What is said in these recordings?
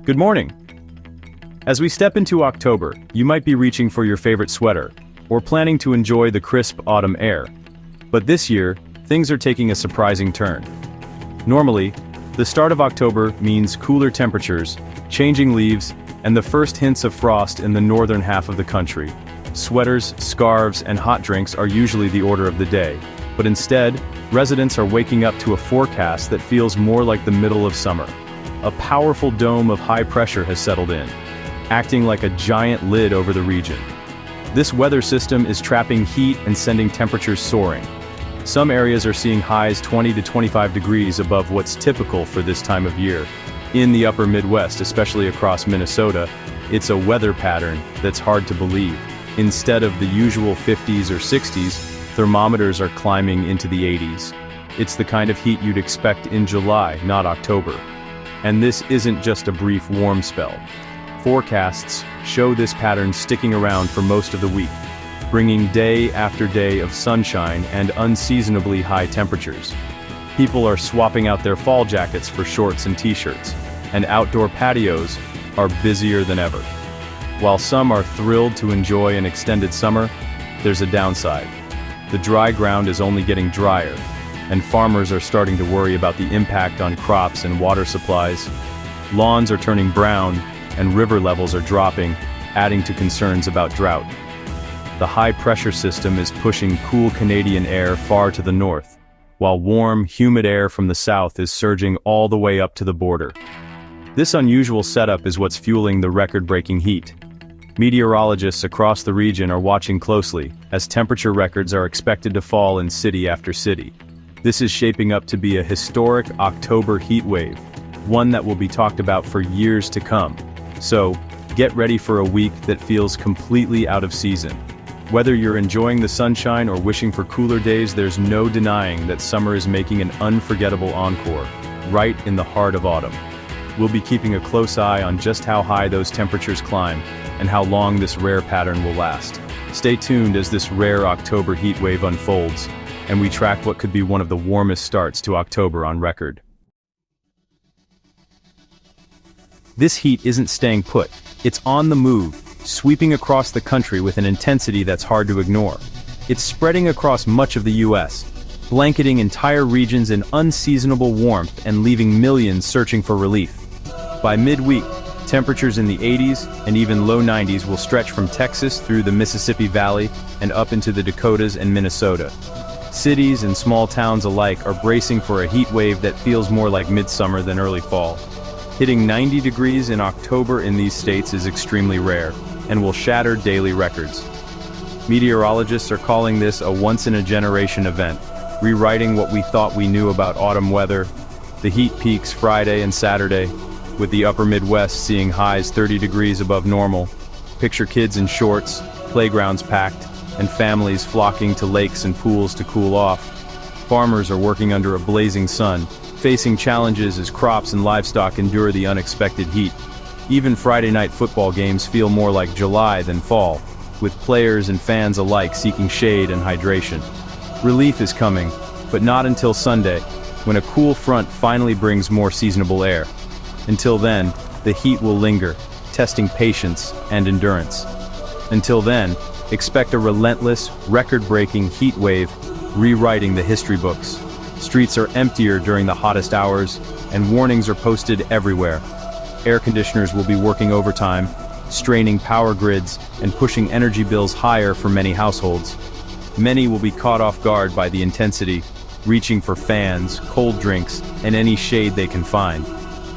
Good morning. As we step into October, you might be reaching for your favorite sweater, or planning to enjoy the crisp autumn air. But this year, things are taking a surprising turn. Normally, the start of October means cooler temperatures, changing leaves, and the first hints of frost in the northern half of the country. Sweaters, scarves, and hot drinks are usually the order of the day, but instead, residents are waking up to a forecast that feels more like the middle of summer. A powerful dome of high pressure has settled in, acting like a giant lid over the region. This weather system is trapping heat and sending temperatures soaring. Some areas are seeing highs 20 to 25 degrees above what's typical for this time of year. In the upper Midwest, especially across Minnesota, it's a weather pattern that's hard to believe. Instead of the usual 50s or 60s, thermometers are climbing into the 80s. It's the kind of heat you'd expect in July, not October. And this isn't just a brief warm spell. Forecasts show this pattern sticking around for most of the week, bringing day after day of sunshine and unseasonably high temperatures. People are swapping out their fall jackets for shorts and t-shirts, and outdoor patios are busier than ever. While some are thrilled to enjoy an extended summer, there's a downside. The dry ground is only getting drier, and farmers are starting to worry about the impact on crops and water supplies. Lawns are turning brown, and river levels are dropping, adding to concerns about drought. The high-pressure system is pushing cool Canadian air far to the north, while warm, humid air from the south is surging all the way up to the border. This unusual setup is what's fueling the record-breaking heat. Meteorologists across the region are watching closely, as temperature records are expected to fall in city after city. This is shaping up to be a historic October heat wave, one that will be talked about for years to come. So, get ready for a week that feels completely out of season. Whether you're enjoying the sunshine or wishing for cooler days, there's no denying that summer is making an unforgettable encore, right in the heart of autumn. We'll be keeping a close eye on just how high those temperatures climb, and how long this rare pattern will last. Stay tuned as this rare October heat wave unfolds, and we track what could be one of the warmest starts to October on record. This heat isn't staying put, it's on the move, sweeping across the country with an intensity that's hard to ignore. It's spreading across much of the US, blanketing entire regions in unseasonable warmth and leaving millions searching for relief. By midweek, temperatures in the 80s and even low 90s will stretch from Texas through the Mississippi Valley and up into the Dakotas and Minnesota. Cities and small towns alike are bracing for a heat wave that feels more like midsummer than early fall. Hitting 90 degrees in October in these states is extremely rare, and will shatter daily records. Meteorologists are calling this a once-in-a-generation event, rewriting what we thought we knew about autumn weather. The heat peaks Friday and Saturday, with the upper Midwest seeing highs 30 degrees above normal. Picture kids in shorts, playgrounds packed, and families flocking to lakes and pools to cool off. Farmers are working under a blazing sun, facing challenges as crops and livestock endure the unexpected heat. Even Friday night football games feel more like July than fall, with players and fans alike seeking shade and hydration. Relief is coming, but not until Sunday, when a cool front finally brings more seasonable air. Until then, the heat will linger, testing patience and endurance. Until then, expect a relentless, record-breaking heat wave rewriting the history books. Streets are emptier during the hottest hours, and warnings are posted everywhere. Air conditioners will be working overtime, straining power grids and pushing energy bills higher for many households. Many will be caught off guard by the intensity, reaching for fans, cold drinks, and any shade they can find.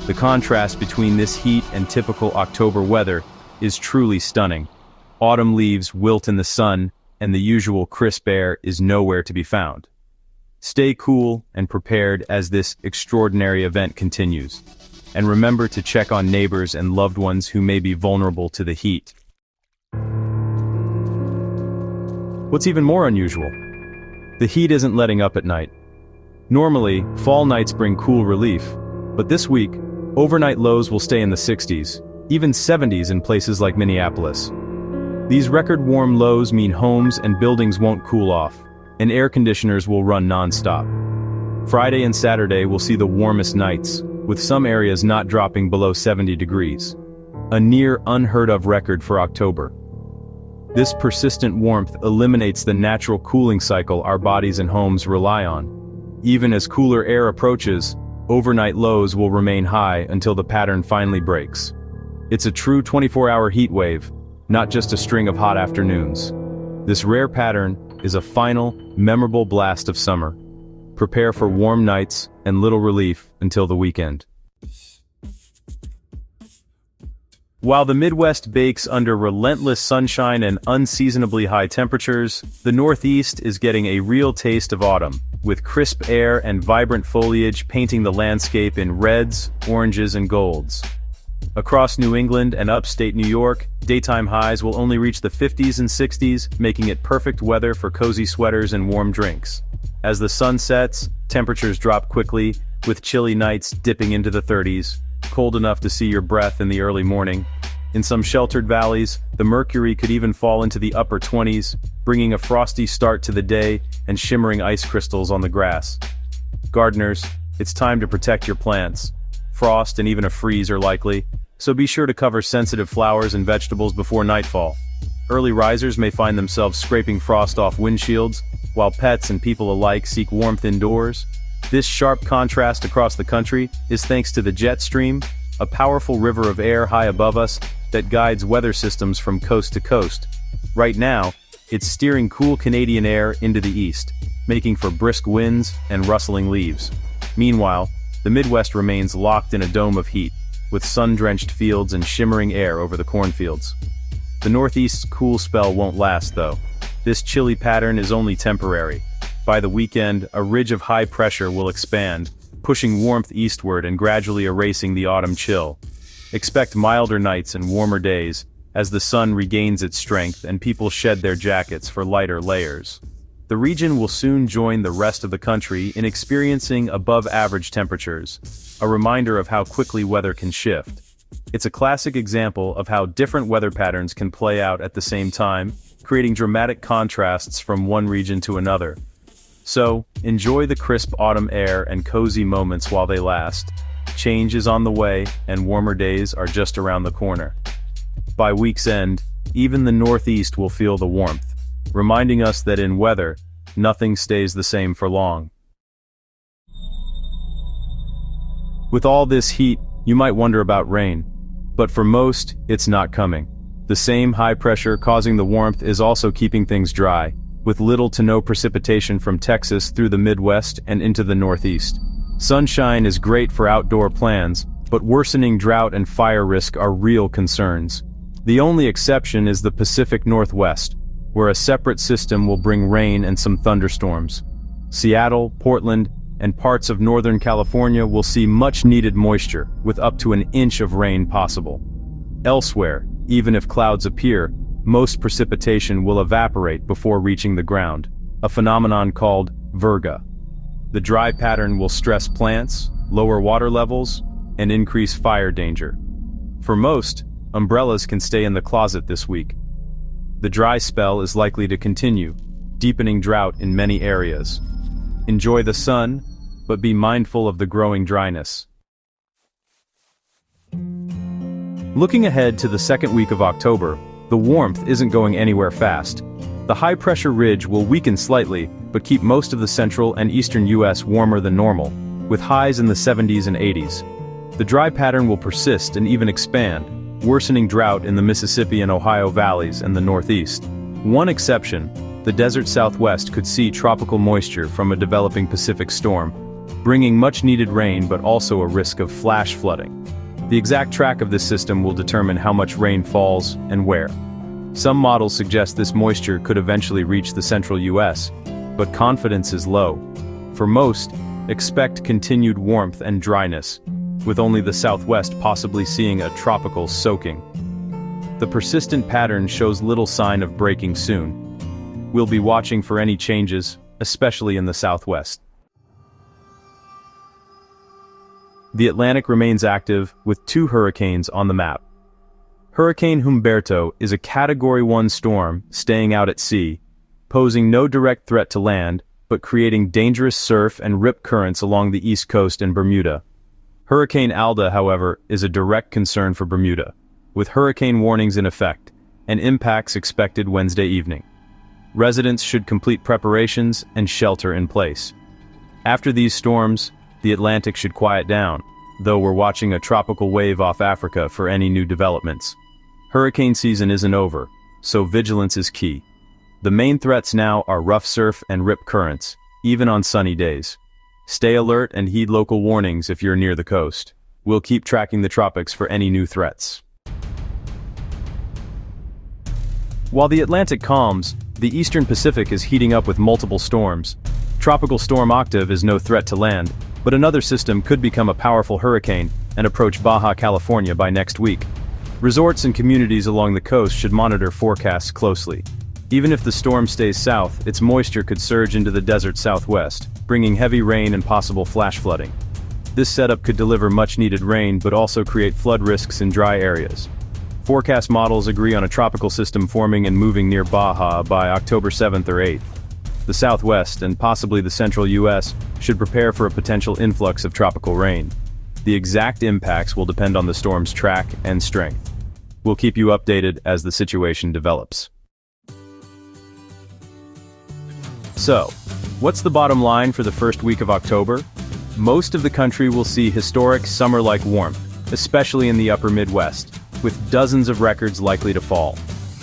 The contrast between this heat and typical October weather is truly stunning. Autumn leaves wilt in the sun, and the usual crisp air is nowhere to be found. Stay cool and prepared as this extraordinary event continues. And remember to check on neighbors and loved ones who may be vulnerable to the heat. What's even more unusual? The heat isn't letting up at night. Normally, fall nights bring cool relief, but this week, overnight lows will stay in the 60s, even 70s in places like Minneapolis. These record-warm lows mean homes and buildings won't cool off, and air conditioners will run non-stop. Friday and Saturday will see the warmest nights, with some areas not dropping below 70 degrees. A near unheard-of record for October. This persistent warmth eliminates the natural cooling cycle our bodies and homes rely on. Even as cooler air approaches, overnight lows will remain high until the pattern finally breaks. It's a true 24-hour heat wave, not just a string of hot afternoons. This rare pattern is a final, memorable blast of summer. Prepare for warm nights and little relief until the weekend. While the Midwest bakes under relentless sunshine and unseasonably high temperatures, the Northeast is getting a real taste of autumn, with crisp air and vibrant foliage painting the landscape in reds, oranges, and golds. Across New England and upstate New York, daytime highs will only reach the 50s and 60s, making it perfect weather for cozy sweaters and warm drinks. As the sun sets, temperatures drop quickly, with chilly nights dipping into the 30s, cold enough to see your breath in the early morning. In some sheltered valleys, the mercury could even fall into the upper 20s, bringing a frosty start to the day and shimmering ice crystals on the grass. Gardeners, it's time to protect your plants. Frost and even a freeze are likely, so be sure to cover sensitive flowers and vegetables before nightfall. Early risers may find themselves scraping frost off windshields, while pets and people alike seek warmth indoors. This sharp contrast across the country is thanks to the jet stream, a powerful river of air high above us that guides weather systems from coast to coast. Right now, it's steering cool Canadian air into the east, making for brisk winds and rustling leaves. Meanwhile, the Midwest remains locked in a dome of heat, with sun-drenched fields and shimmering air over the cornfields. The Northeast's cool spell won't last, though. This chilly pattern is only temporary. By the weekend, a ridge of high pressure will expand, pushing warmth eastward and gradually erasing the autumn chill. Expect milder nights and warmer days, as the sun regains its strength and people shed their jackets for lighter layers. The region will soon join the rest of the country in experiencing above-average temperatures, a reminder of how quickly weather can shift. It's a classic example of how different weather patterns can play out at the same time, creating dramatic contrasts from one region to another. So, enjoy the crisp autumn air and cozy moments while they last. Change is on the way, and warmer days are just around the corner. By week's end, even the Northeast will feel the warmth, reminding us that in weather, nothing stays the same for long. With all this heat, you might wonder about rain. But for most, it's not coming. The same high pressure causing the warmth is also keeping things dry, with little to no precipitation from Texas through the Midwest and into the Northeast. Sunshine is great for outdoor plans, but worsening drought and fire risk are real concerns. The only exception is the Pacific Northwest, where a separate system will bring rain and some thunderstorms. Seattle, Portland, and parts of Northern California will see much-needed moisture, with up to an inch of rain possible. Elsewhere, even if clouds appear, most precipitation will evaporate before reaching the ground, a phenomenon called virga. The dry pattern will stress plants, lower water levels, and increase fire danger. For most, umbrellas can stay in the closet this week. The dry spell is likely to continue, deepening drought in many areas. Enjoy the sun, but be mindful of the growing dryness. Looking ahead to the second week of October, the warmth isn't going anywhere fast. The high-pressure ridge will weaken slightly, but keep most of the central and eastern U.S. warmer than normal, with highs in the 70s and 80s. The dry pattern will persist and even expand, worsening drought in the Mississippi and Ohio valleys and the Northeast. One exception, the desert Southwest could see tropical moisture from a developing Pacific storm, bringing much-needed rain but also a risk of flash flooding. The exact track of this system will determine how much rain falls and where. Some models suggest this moisture could eventually reach the central U.S., but confidence is low. For most, expect continued warmth and dryness, with only the Southwest possibly seeing a tropical soaking. The persistent pattern shows little sign of breaking soon. We'll be watching for any changes, especially in the Southwest. The Atlantic remains active, with 2 hurricanes on the map. Hurricane Humberto is a Category 1 storm staying out at sea, posing no direct threat to land, but creating dangerous surf and rip currents along the east coast and Bermuda. Hurricane Alda, however, is a direct concern for Bermuda, with hurricane warnings in effect and impacts expected Wednesday evening. Residents should complete preparations and shelter in place. After these storms, the Atlantic should quiet down, though we're watching a tropical wave off Africa for any new developments. Hurricane season isn't over, so vigilance is key. The main threats now are rough surf and rip currents, even on sunny days. Stay alert and heed local warnings if you're near the coast. We'll keep tracking the tropics for any new threats. While the Atlantic calms, the eastern Pacific is heating up with multiple storms. Tropical Storm Octave is no threat to land, but another system could become a powerful hurricane and approach Baja California by next week. Resorts and communities along the coast should monitor forecasts closely. Even if the storm stays south, its moisture could surge into the desert southwest, bringing heavy rain and possible flash flooding. This setup could deliver much-needed rain but also create flood risks in dry areas. Forecast models agree on a tropical system forming and moving near Baja by October 7th or 8th. The southwest and possibly the central U.S. should prepare for a potential influx of tropical rain. The exact impacts will depend on the storm's track and strength. We'll keep you updated as the situation develops. So, what's the bottom line for the first week of October? Most of the country will see historic summer-like warmth, especially in the upper Midwest, with dozens of records likely to fall.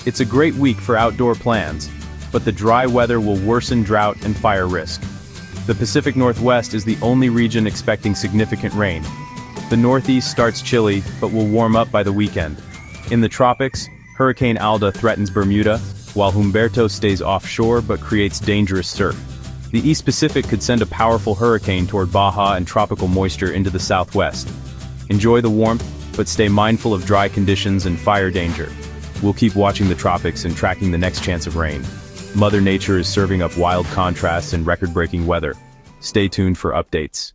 It's a great week for outdoor plans, but the dry weather will worsen drought and fire risk. The Pacific Northwest is the only region expecting significant rain. The Northeast starts chilly, but will warm up by the weekend. In the tropics, Hurricane Alda threatens Bermuda, while Humberto stays offshore but creates dangerous surf. The East Pacific could send a powerful hurricane toward Baja and tropical moisture into the southwest. Enjoy the warmth, but stay mindful of dry conditions and fire danger. We'll keep watching the tropics and tracking the next chance of rain. Mother Nature is serving up wild contrasts and record-breaking weather. Stay tuned for updates.